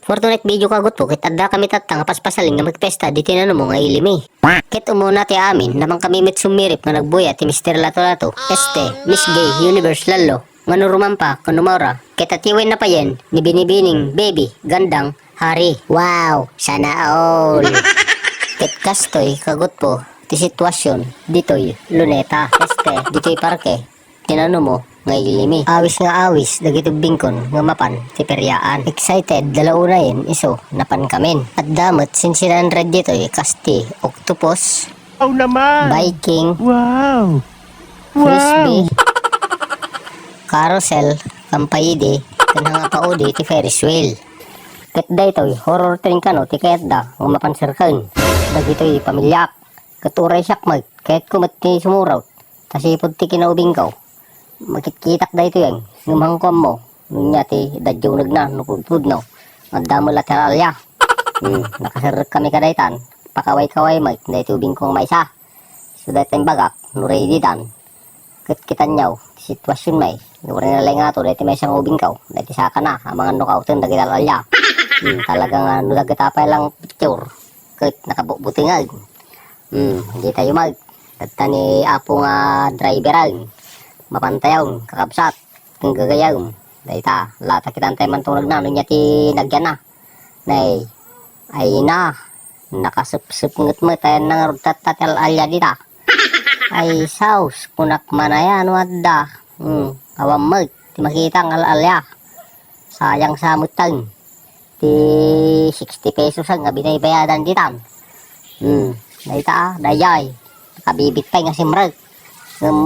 Fortunate video kagot po, kit adda kami tatang paspasaling nga magpesta, di tinano mo nga ilimi. Kit umuna ti amin, namang kami mit sumirip nga nagbuya ti Mr. Lato-Lato, Miss Gay, Universe Lalo, nga nurumampa, kanumara, kit atiwin na pa yan, ni Binibining, Baby, Gandang, Hari. Wow, sana all. Kit kastoy, kagot po, ti sitwasyon, ditoy, luneta, ditoy parke, tinano mo, nga ilimi. Awis nga awis, dagitog bingkon, nga mapan, ti peryaan. Excited, dalauna yun, iso, napan kamin. At damot, sinsiran red dito, kasti, octopus, Oh naman! Viking, Wow! frisbee, carousel, kampayidi, kanang paudi, ti Ferris wheel. Ket da ito'y, horror train kano, ti kayat da, nga mapansirkan. Dagito'y pamilyak, katuray syakmag, kayat kumat ni sumuraw, tasipod ti kinaubing kaw. Magkikitak da ito yan, ngumangkom mo, nunya ti dadyaw nagna, nupudpud no, magdamo lateralya. Nakasarap kami kadaitan, pakaway-kaway mag, da ito bingkong maisa. So da ito yung bagak, nuready dan. Kitan nyaw, sitwasyon may, nurin na lang nga to, da ito may isang ubing kaw, da ito saka na, ang mga nukautin, da kitaralya. Talagang nudagatapay lang picture, kahit nakabuti nga. Hindi tayo mag, data ni Apo nga driveran. Mapantayaw, kakabsat, kung gagayaw. Dahita, lata kitang tayo mantunag na, nunya ti nagyan na. Nay, ay na, nakasup-sup ngut mo, tayo nang rutatal alya dita. Ay saus, kunak manayan, wadda. Awam mag, ti makita ang alya. Sayang sa mutang. Ti 60 pesos ang binaybayadan dita. Dahita, dayay, nakabibit pa nga simrag.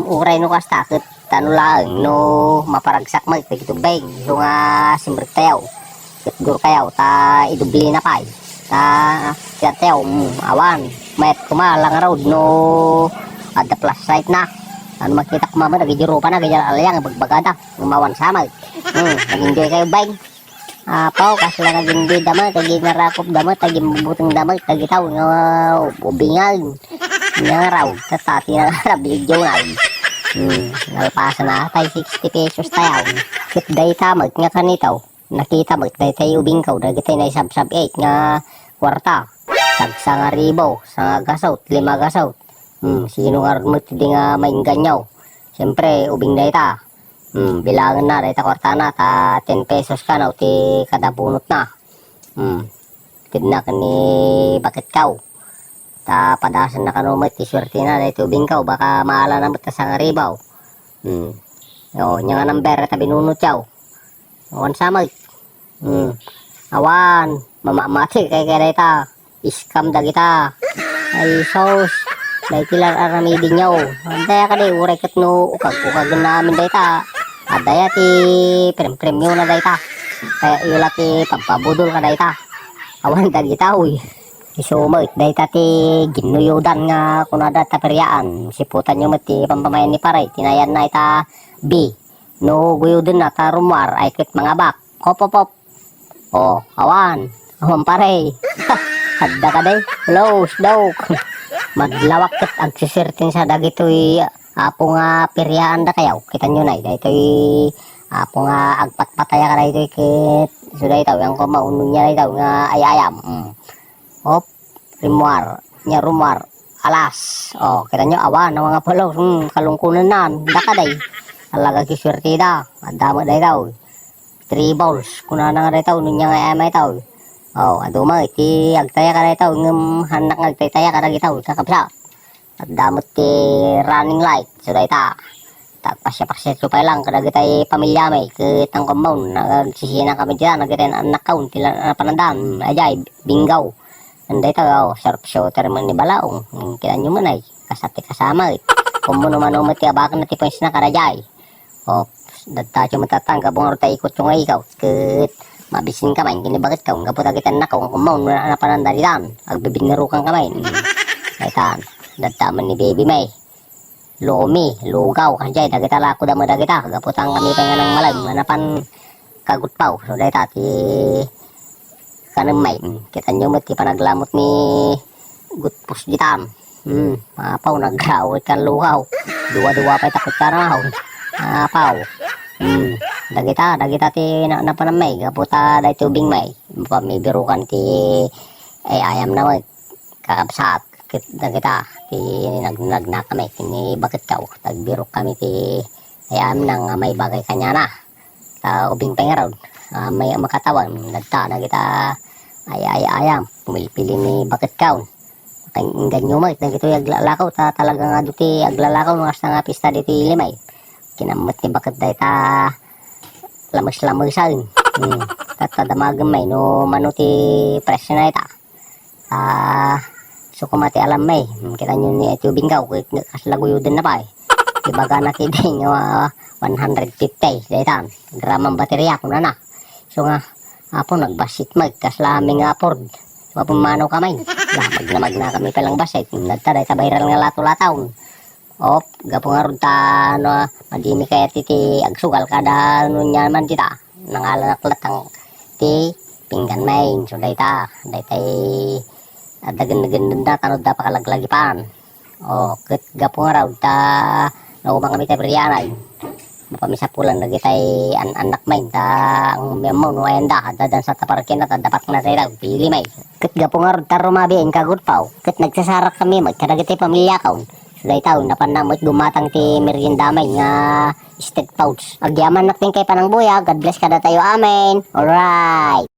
Uray no kasta, tano lang, no maparagsak mag, tagitubay, so nga simrag tayaw, kitgur kayaw, ta idubli na pay, ta tayaw, awan, mayat kumalang road, no ada plus site na, ano makita kumama, nagijuro pa na, ganyan alayang, bagbagada, ngumawan sa mag, nag-enjoy kayo bay, apaw, kasi lang nag-enjoy damay, tagi narakop damay, tagi mabutang damay, tagitaw, nga ubingal, nga raw, tatati na video nga, nalpasa na tayo 60 pesos tayo. Kit day tamag nga kanitaw. Nakita mag day tayo ubing kaw. Dagitay na sub-sub 8 nga kwarta. Tagsa nga ribaw. Sa nga gasaw. 5 gasaw. Sino nga mo di nga maing ganyaw. Siyempre ubing day ta. Bilangan na day ta kwarta na. Ta 10 pesos ka na. Ti kada bunot na. Tidnak ni bakit kaw. Ta padasan na kanumay ti swerte na dahil tubing kaw baka maala na mata sa ribaw. Nya nga number ta binunot yaw. Awan samag. Awan mamamati kay dayta. Iskam dagita. Ay sauce. Dahil kilar aramidin yaw. Andaya ka day uray kat no ukag namin dayta. Adaya ti prem-premyo na dayta. Kaya ila ti pagpabudol ka dayta. Awan dagita uy. Isumot, dahi tati ginuyodan nga kunada taperyaan. Siputan nyo mati pampamayan ni paray. Tinayan na ita B. No guyodin na ta rumar ay kit mga bak. Hop. O, awan. Awan paray. Hadda ka day. Close daw. Maglawak kit ang sisirtin sa dagitoy apo nga peryaan da kayaw. Kita nyo na. Dahitoy apo nga agpatpataya ka na ito'y kit. So dahi tao, yung kumaunin niya na ito nga ayayam. Hop, rimwar, rumar, alas. Oh, kita nyo, awan, ng mga palaw, kalungkunan na, dakaday. Talaga kiswerte da, adama day daw. 3 balls, kuna na nga day daw, nunya nga emay daw. Oh, aduma, iti, agtaya ka day daw, hanak nga agtaya ka day daw, kakapsa. Adamot ti running light, so day ta. Tagpasya-pasya supay lang, kadagitay pamilya may, kitang compound, nagsisina kami dyan, nagitay anak kaun, tila panandaan, ajay, bingaw. Anday tayo, sharp shooter man ni Balaong. Kailan nyo man ay, kasati kasama. Kung mo naman umat ka, baka natipos na karajay. O, datatyo matatangka, bungar tayo ikot yung ikaw. Kit, mabisin ka man, kinibagit ka. Kaputa kita na ka, kung maun na panandalitan. Agbibignarukan ka man. Kaitan, dataman ni Baby May. Lomi, lugaw, kanjay, dagita lako damo dagita. Kaputang kami pa nga ng malag, manapan kagutpaw. So, dahi tati, kanang may kita nyo mati panaglamot ni gutpos ditam mapaw nagrawit kan luhaw duwa-duwa pa takot karahaw mapaw dagita ti napanamay kaputa day tubing may pamibirukan ti ay ayam na mag kakabsat na kita ti nagnag na kami kini bakit kaw tagbirok kami ti ayam nang may bagay kanya na ta ubing pengaraw may makatawan nagta na kita ayam pumilipili ni bakit kaw ganyo mo itang ito aglalakaw ta talaga nga duti aglalakaw nga sa nga pista diti limay kinamot ni bakit day ta lamas-lamasan tatadamagan may no mano ti presyo na ita so kumati alam may kita nyo ni tubing kaw kaslaguyo din na pa ibaga na ti din 150 daytan gramang baterya ko na so nga apo nagbasit mag kaslaming apord mapumano kamay lapag na kami palang basit nagtaday sa viral nga lato-lataw gapo nga ron ta madimi kaya ti agsugal kada nunya man kita nangalanaklat ang ti pinggan main so dayta daytay dagan da tanod da pakalaglagipan ket gapo nga raw ta naumang kami tayo priyanay mapamisapulan lagi tay anak main ta ang memo no ayanda dadan sa taparkin at dapat na tayo pili may ket gapo nga ta rumabi ang kagut pao ket nagsasarak kami magkaragiti pamilya kaon so daytaw napanamot gumatang ti merienda may nga state pouch agyaman nakting kay panang buya God bless kada tayo amen alright.